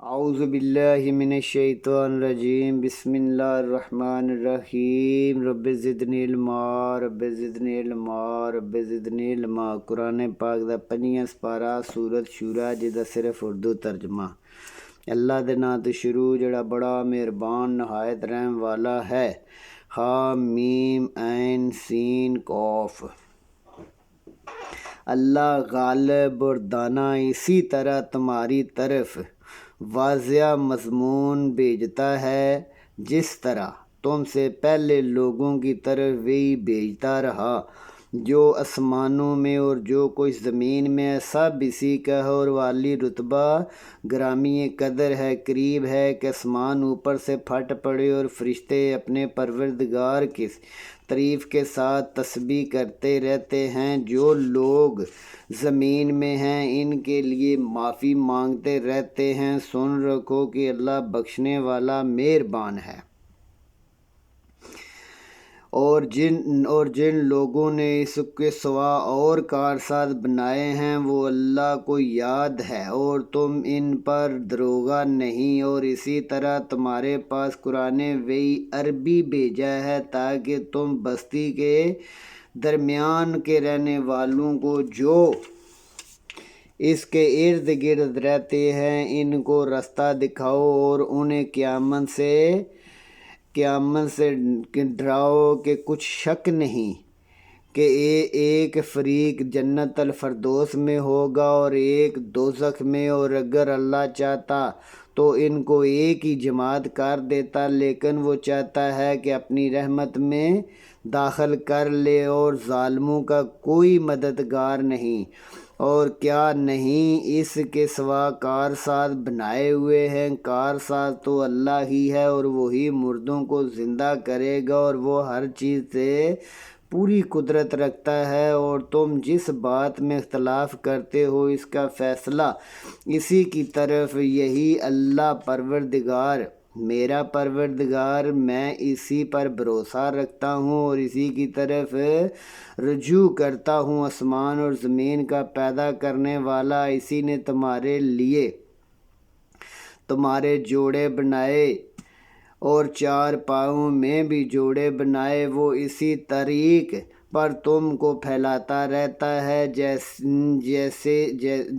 اعوذ باللہ من الشیطان الرجیم بسم اللہ الرحمن الرحیم رب زدنی علما رب زدنی علما رب زدنی علما۔ قرآن پاک دا 5واں سپارہ سورت شورا جدا صرف اردو ترجمہ۔ اللہ دے نام تو شروع جڑا بڑا مہربان نہایت رحم والا ہے۔ حامیم عین سین قاف۔ اللہ غالب اور دانا اسی طرح تمہاری طرف واضح مضمون بھیجتا ہے جس طرح تم سے پہلے لوگوں کی طرف وہی بھیجتا رہا۔ جو آسمانوں میں اور جو کچھ زمین میں ہے سب اسی کا ہے، اور والی رتبہ گرامی قدر ہے۔ قریب ہے کہ آسمان اوپر سے پھٹ پڑے اور فرشتے اپنے پروردگار کی تعریف کے ساتھ تسبیح کرتے رہتے ہیں۔ جو لوگ زمین میں ہیں ان کے لیے معافی مانگتے رہتے ہیں۔ سن رکھو کہ اللہ بخشنے والا مہربان ہے۔ اور جن لوگوں نے اس کے سوا اور کارساز بنائے ہیں وہ اللہ کو یاد ہے، اور تم ان پر دروغہ نہیں۔ اور اسی طرح تمہارے پاس قرآن وحی عربی بھیجا ہے تاکہ تم بستی کے درمیان کے رہنے والوں کو جو اس کے ارد گرد رہتے ہیں ان کو رستہ دکھاؤ، اور انہیں قیامت سے ڈراؤ کہ کچھ شک نہیں کہ ایک فریق جنت الفردوس میں ہوگا اور ایک دوزخ میں، اور اگر اللہ چاہتا تو ان کو ایک ہی جماعت کر دیتا، لیکن وہ چاہتا ہے کہ اپنی رحمت میں داخل کر لے، اور ظالموں کا کوئی مددگار نہیں۔ اور کیا نہیں اس کے سوا کارساز بنائے ہوئے ہیں؟ کارساز تو اللہ ہی ہے، اور وہی مردوں کو زندہ کرے گا، اور وہ ہر چیز سے پوری قدرت رکھتا ہے۔ اور تم جس بات میں اختلاف کرتے ہو اس کا فیصلہ اسی کی طرف، یہی اللہ پروردگار میرا پروردگار، میں اسی پر بھروسہ رکھتا ہوں اور اسی کی طرف رجوع کرتا ہوں۔ آسمان اور زمین کا پیدا کرنے والا اسی نے تمہارے لیے تمہارے جوڑے بنائے اور چار پاؤں میں بھی جوڑے بنائے۔ وہ اسی طریق پر تم کو پھیلاتا رہتا ہے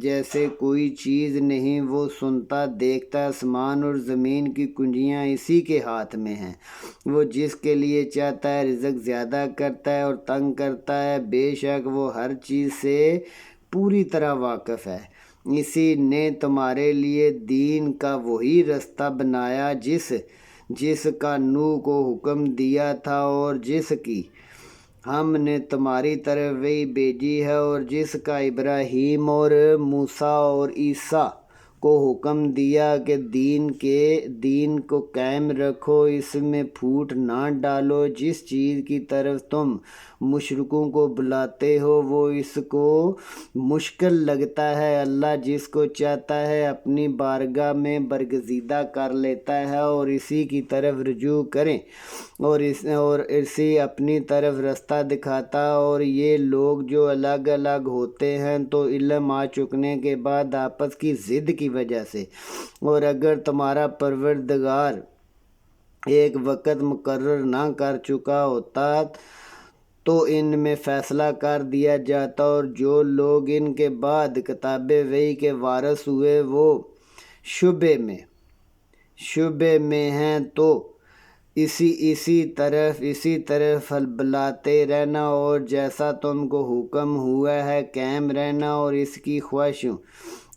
جیسے کوئی چیز نہیں۔ وہ سنتا دیکھتا، آسمان اور زمین کی کنجیاں اسی کے ہاتھ میں ہیں۔ وہ جس کے لیے چاہتا ہے رزق زیادہ کرتا ہے اور تنگ کرتا ہے، بے شک وہ ہر چیز سے پوری طرح واقف ہے۔ اسی نے تمہارے لیے دین کا وہی رستہ بنایا جس کا نوح کو حکم دیا تھا، اور جس کی ہم نے تمہاری طرف وحی بھیجی ہے، اور جس کا ابراہیم اور موسیٰ اور عیسیٰ کو حکم دیا کہ دین کو قائم رکھو، اس میں پھوٹ نہ ڈالو۔ جس چیز کی طرف تم مشرکوں کو بلاتے ہو وہ اس کو مشکل لگتا ہے۔ اللہ جس کو چاہتا ہے اپنی بارگاہ میں برگزیدہ کر لیتا ہے، اور اسی کی طرف رجوع کریں، اور اسی اپنی طرف رستہ دکھاتا۔ اور یہ لوگ جو الگ الگ ہوتے ہیں تو علم آ چکنے کے بعد آپس کی ضد کی وجہ سے، اور اگر تمہارا پروردگار ایک وقت مقرر نہ کر چکا ہوتا تو ان میں فیصلہ کر دیا جاتا۔ اور جو لوگ ان کے بعد کتاب وحی کے وارث ہوئے وہ شبے میں ہیں، تو اسی طرف بلاتے رہنا، اور جیسا تم کو حکم ہوا ہے قائم رہنا، اور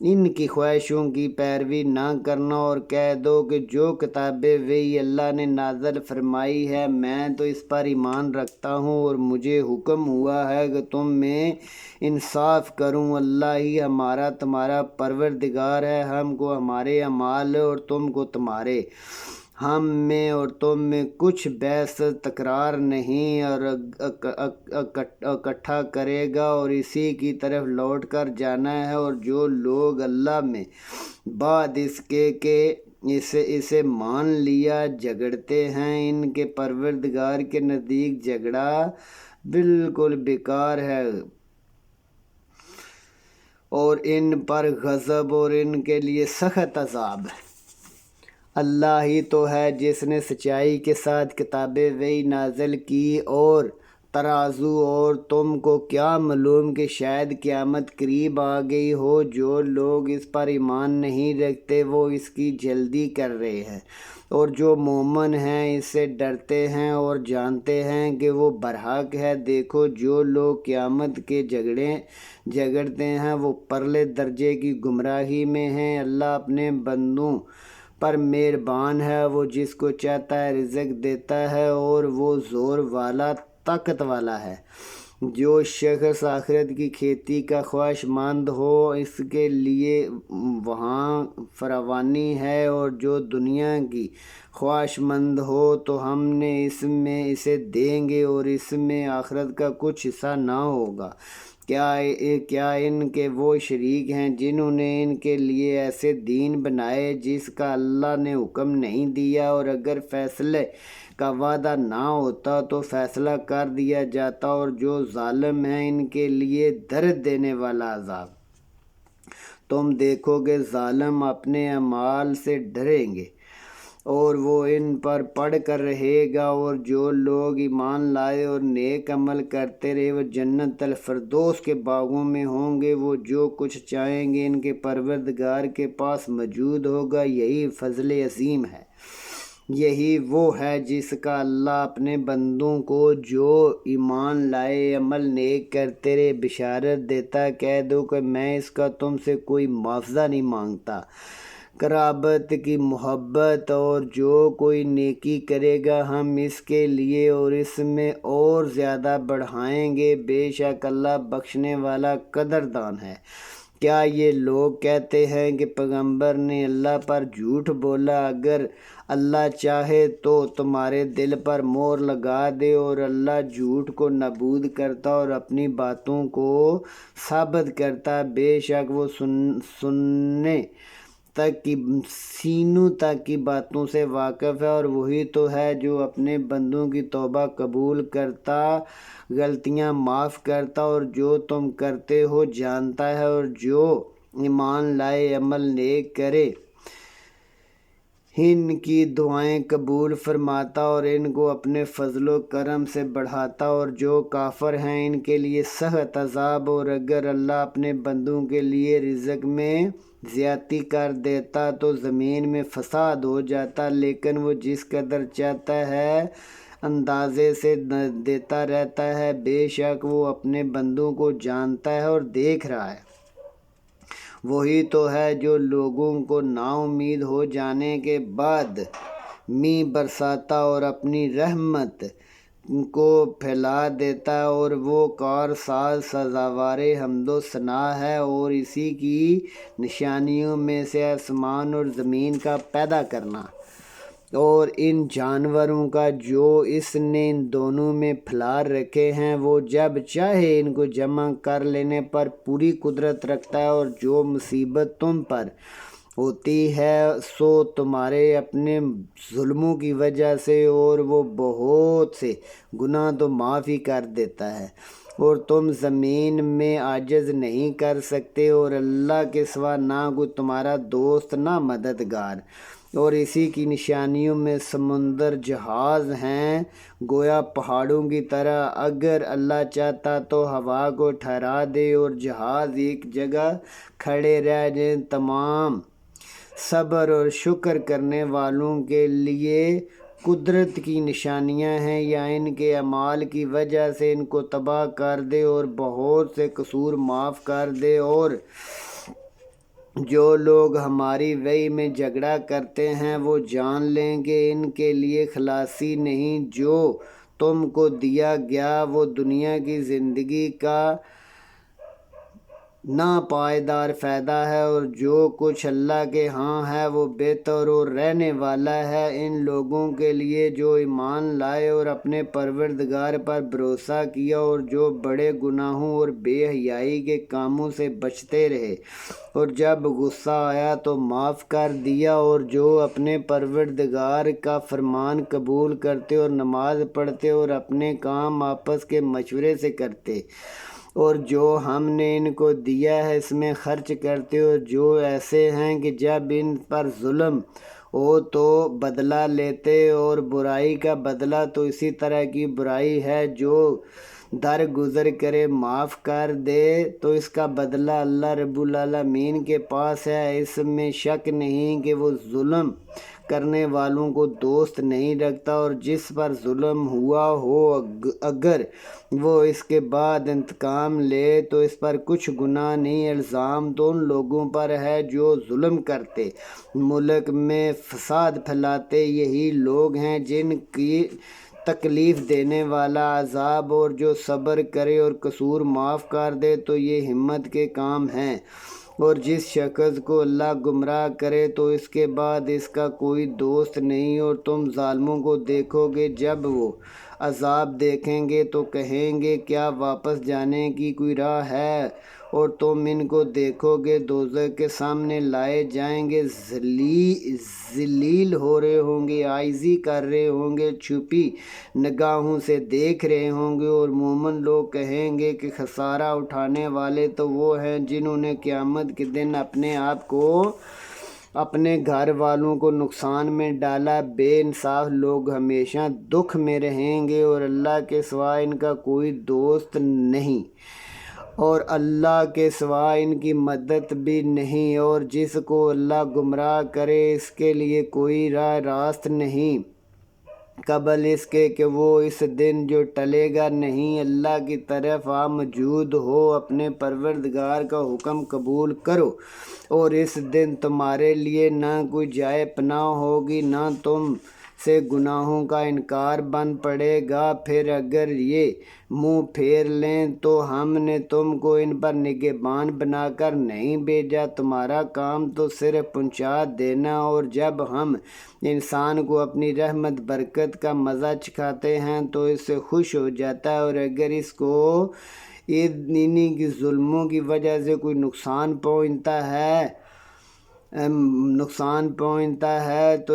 ان کی خواہشوں کی پیروی نہ کرنا۔ اور کہہ دو کہ جو کتاب وحی اللہ نے نازل فرمائی ہے میں تو اس پر ایمان رکھتا ہوں، اور مجھے حکم ہوا ہے کہ تم میں انصاف کروں۔ اللہ ہی ہمارا تمہارا پروردگار ہے، ہم کو ہمارے اعمال اور تم کو تمہارے، ہم میں اور تم میں کچھ بحث تکرار نہیں، اور اکٹھا کرے گا، اور اسی کی طرف لوٹ کر جانا ہے۔ اور جو لوگ اللہ میں بعد اس کے کہ اسے مان لیا جھگڑتے ہیں، ان کے پروردگار کے نزدیک جھگڑا بالکل بیکار ہے، اور ان پر غضب اور ان کے لیے سخت عذاب ہے۔ اللہ ہی تو ہے جس نے سچائی کے ساتھ کتاب وحی نازل کی اور ترازو، اور تم کو کیا معلوم کہ شاید قیامت قریب آ گئی ہو۔ جو لوگ اس پر ایمان نہیں رکھتے وہ اس کی جلدی کر رہے ہیں، اور جو مومن ہیں اس سے ڈرتے ہیں اور جانتے ہیں کہ وہ برحق ہے۔ دیکھو جو لوگ قیامت کے جھگڑتے ہیں وہ پرلے درجے کی گمراہی میں ہیں۔ اللہ اپنے بندوں پر مہربان ہے، وہ جس کو چاہتا ہے رزق دیتا ہے اور وہ زور والا طاقت والا ہے۔ جو شخص آخرت کی کھیتی کا خواہش مند ہو اس کے لیے وہاں فراوانی ہے، اور جو دنیا کی خواہش مند ہو تو ہم نے اس میں اسے دیں گے اور اس میں آخرت کا کچھ حصہ نہ ہوگا۔ کیا ان کے وہ شریک ہیں جنہوں نے ان کے لیے ایسے دین بنائے جس کا اللہ نے حکم نہیں دیا، اور اگر فیصلے کا وعدہ نہ ہوتا تو فیصلہ کر دیا جاتا، اور جو ظالم ہیں ان کے لیے درد دینے والا عذاب۔ تم دیکھو گے ظالم اپنے اعمال سے ڈریں گے اور وہ ان پر پڑھ کر رہے گا، اور جو لوگ ایمان لائے اور نیک عمل کرتے رہے وہ جنت الفردوس کے باغوں میں ہوں گے۔ وہ جو کچھ چاہیں گے ان کے پروردگار کے پاس موجود ہوگا، یہی فضل عظیم ہے۔ یہی وہ ہے جس کا اللہ اپنے بندوں کو جو ایمان لائے عمل نیک کرتے رہے بشارت دیتا۔ کہہ دو کہ میں اس کا تم سے کوئی معاوضہ نہیں مانگتا۔ قرابت کی محبت اور جو کوئی نیکی کرے گا ہم اس کے لیے اور اس میں اور زیادہ بڑھائیں گے، بے شک اللہ بخشنے والا قدردان ہے۔ کیا یہ لوگ کہتے ہیں کہ پیغمبر نے اللہ پر جھوٹ بولا؟ اگر اللہ چاہے تو تمہارے دل پر مہر لگا دے، اور اللہ جھوٹ کو نابود کرتا اور اپنی باتوں کو ثابت کرتا۔ بے شک وہ سینوں تک کی باتوں سے واقف ہے، اور وہی تو ہے جو اپنے بندوں کی توبہ قبول کرتا، غلطیاں معاف کرتا، اور جو تم کرتے ہو جانتا ہے۔ اور جو ایمان لائے عمل نیک کرے ان کی دعائیں قبول فرماتا اور ان کو اپنے فضل و کرم سے بڑھاتا، اور جو کافر ہیں ان کے لیے سخت عذاب۔ اور اگر اللہ اپنے بندوں کے لیے رزق میں زیادتی کر دیتا تو زمین میں فساد ہو جاتا، لیکن وہ جس قدر چاہتا ہے اندازے سے دیتا رہتا ہے۔ بے شک وہ اپنے بندوں کو جانتا ہے اور دیکھ رہا ہے۔ وہی تو ہے جو لوگوں کو نا امید ہو جانے کے بعد می برساتا اور اپنی رحمت کو پھیلا دیتا، اور وہ کارساز سزاوار حمد و ثنا ہے۔ اور اسی کی نشانیوں میں سے آسمان اور زمین کا پیدا کرنا اور ان جانوروں کا جو اس نے ان دونوں میں پھیلا رکھے ہیں، وہ جب چاہے ان کو جمع کر لینے پر پوری قدرت رکھتا ہے۔ اور جو مصیبت تم پر ہوتی ہے سو تمہارے اپنے ظلموں کی وجہ سے، اور وہ بہت سے گناہ تو معاف ہی کر دیتا ہے، اور تم زمین میں عاجز نہیں کر سکتے، اور اللہ کے سوا نہ کوئی تمہارا دوست نہ مددگار۔ اور اسی کی نشانیوں میں سمندر جہاز ہیں گویا پہاڑوں کی طرح۔ اگر اللہ چاہتا تو ہوا کو ٹھہرا دے اور جہاز ایک جگہ کھڑے رہ جائیں۔ تمام صبر اور شکر کرنے والوں کے لیے قدرت کی نشانیاں ہیں، یا ان کے اعمال کی وجہ سے ان کو تباہ کر دے اور بہت سے قصور معاف کر دے۔ اور جو لوگ ہماری وحی میں جھگڑا کرتے ہیں وہ جان لیں کہ ان کے لیے خلاصی نہیں۔ جو تم کو دیا گیا وہ دنیا کی زندگی کا ناپائیدار فائدہ ہے، اور جو کچھ اللہ کے ہاں ہے وہ بہتر اور رہنے والا ہے۔ ان لوگوں کے لیے جو ایمان لائے اور اپنے پروردگار پر بھروسہ کیا، اور جو بڑے گناہوں اور بے حیائی کے کاموں سے بچتے رہے، اور جب غصہ آیا تو معاف کر دیا، اور جو اپنے پروردگار کا فرمان قبول کرتے اور نماز پڑھتے اور اپنے کام آپس کے مشورے سے کرتے، اور جو ہم نے ان کو دیا ہے اس میں خرچ کرتے، اور جو ایسے ہیں کہ جب ان پر ظلم ہو تو بدلہ لیتے، اور برائی کا بدلہ تو اسی طرح کی برائی ہے جو درگزر کرے معاف کر دے تو اس کا بدلہ اللہ رب العالمین کے پاس ہے۔ اس میں شک نہیں کہ وہ ظلم کرنے والوں کو دوست نہیں رکھتا، اور جس پر ظلم ہوا ہو اگر وہ اس کے بعد انتقام لے تو اس پر کچھ گناہ نہیں۔ الزام تو ان لوگوں پر ہے جو ظلم کرتے، ملک میں فساد پھیلاتے، یہی لوگ ہیں جن کی تکلیف دینے والا عذاب، اور جو صبر کرے اور قصور معاف کر دے تو یہ ہمت کے کام ہیں۔ اور جس شخص کو اللہ گمراہ کرے تو اس کے بعد اس کا کوئی دوست نہیں، اور تم ظالموں کو دیکھو گے جب وہ عذاب دیکھیں گے تو کہیں گے کیا واپس جانے کی کوئی راہ ہے، اور تم ان کو دیکھو گے دوزخ کے سامنے لائے جائیں گے، ذلیل ہو رہے ہوں گے، عاجزی کر رہے ہوں گے، چھپی نگاہوں سے دیکھ رہے ہوں گے، اور مومن لوگ کہیں گے کہ خسارہ اٹھانے والے تو وہ ہیں جنہوں نے قیامت کے دن اپنے آپ کو اپنے گھر والوں کو نقصان میں ڈالا۔ بے انصاف لوگ ہمیشہ دکھ میں رہیں گے، اور اللہ کے سوا ان کا کوئی دوست نہیں، اور اللہ کے سوا ان کی مدد بھی نہیں، اور جس کو اللہ گمراہ کرے اس کے لیے کوئی راہ راست نہیں قبل اس کے کہ وہ اس دن جو ٹلے گا نہیں۔ اللہ کی طرف آ موجود ہو، اپنے پروردگار کا حکم قبول کرو، اور اس دن تمہارے لیے نہ کوئی جائے پناہ ہوگی، نہ تم سے گناہوں کا انکار بن پڑے گا۔ پھر اگر یہ منہ پھیر لیں تو ہم نے تم کو ان پر نگہبان بنا کر نہیں بھیجا، تمہارا کام تو صرف پہنچا دینا، اور جب ہم انسان کو اپنی رحمت برکت کا مزہ چکھاتے ہیں تو اس سے خوش ہو جاتا ہے، اور اگر اس کو انہی کی ظلموں کی وجہ سے کوئی نقصان پہنچتا ہے تو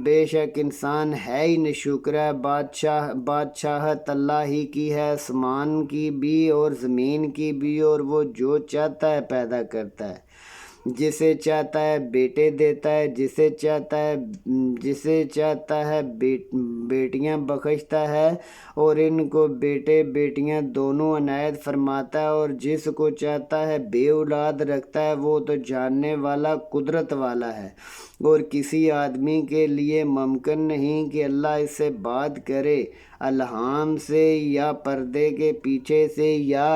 بے شک انسان ہے ہی ناشکرا۔ بادشاہت اللہ ہی کی ہے، آسمان کی بھی اور زمین کی بھی، اور وہ جو چاہتا ہے پیدا کرتا ہے، جسے چاہتا ہے بیٹے دیتا ہے، جسے چاہتا ہے بیٹیاں بخشتا ہے، اور ان کو بیٹے بیٹیاں دونوں عنایت فرماتا ہے، اور جس کو چاہتا ہے بے اولاد رکھتا ہے، وہ تو جاننے والا قدرت والا ہے، اور کسی آدمی کے لیے ممکن نہیں کہ اللہ اس سے بات کرے الہام سے یا پردے کے پیچھے سے یا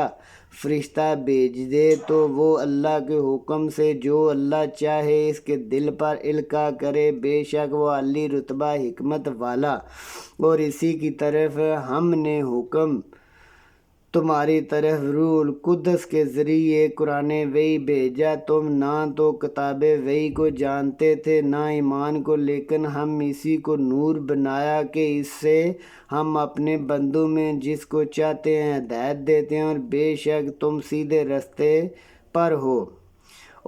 فرشتہ بھیج دے، تو وہ اللہ کے حکم سے جو اللہ چاہے اس کے دل پر القاء کرے، بے شک وہ عالی رتبہ حکمت والا۔ اور اسی کی طرف ہم نے حکم تمہاری طرف روح القدس کے ذریعے قرآن وحی بھیجا، تم نہ تو کتاب وحی کو جانتے تھے نہ ایمان کو، لیکن ہم اسی کو نور بنایا کہ اس سے ہم اپنے بندوں میں جس کو چاہتے ہیں ہدایت دیتے ہیں، اور بے شک تم سیدھے رستے پر ہو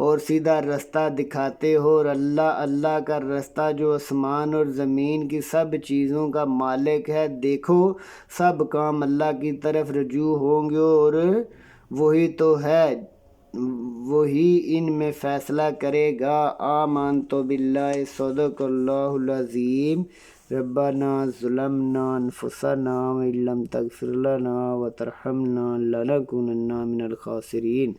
اور سیدھا رستہ دکھاتے ہو، اور اللہ کا رستہ جو آسمان اور زمین کی سب چیزوں کا مالک ہے۔ دیکھو سب کام اللہ کی طرف رجوع ہوں گے، اور وہی تو ہے، وہی ان میں فیصلہ کرے گا۔ آمنت باللہ، صدق اللہ العظیم۔ ربنا ظلمنا انفسنا وان لم تغفر لنا وترحمنا لنکونن من الخاسرین۔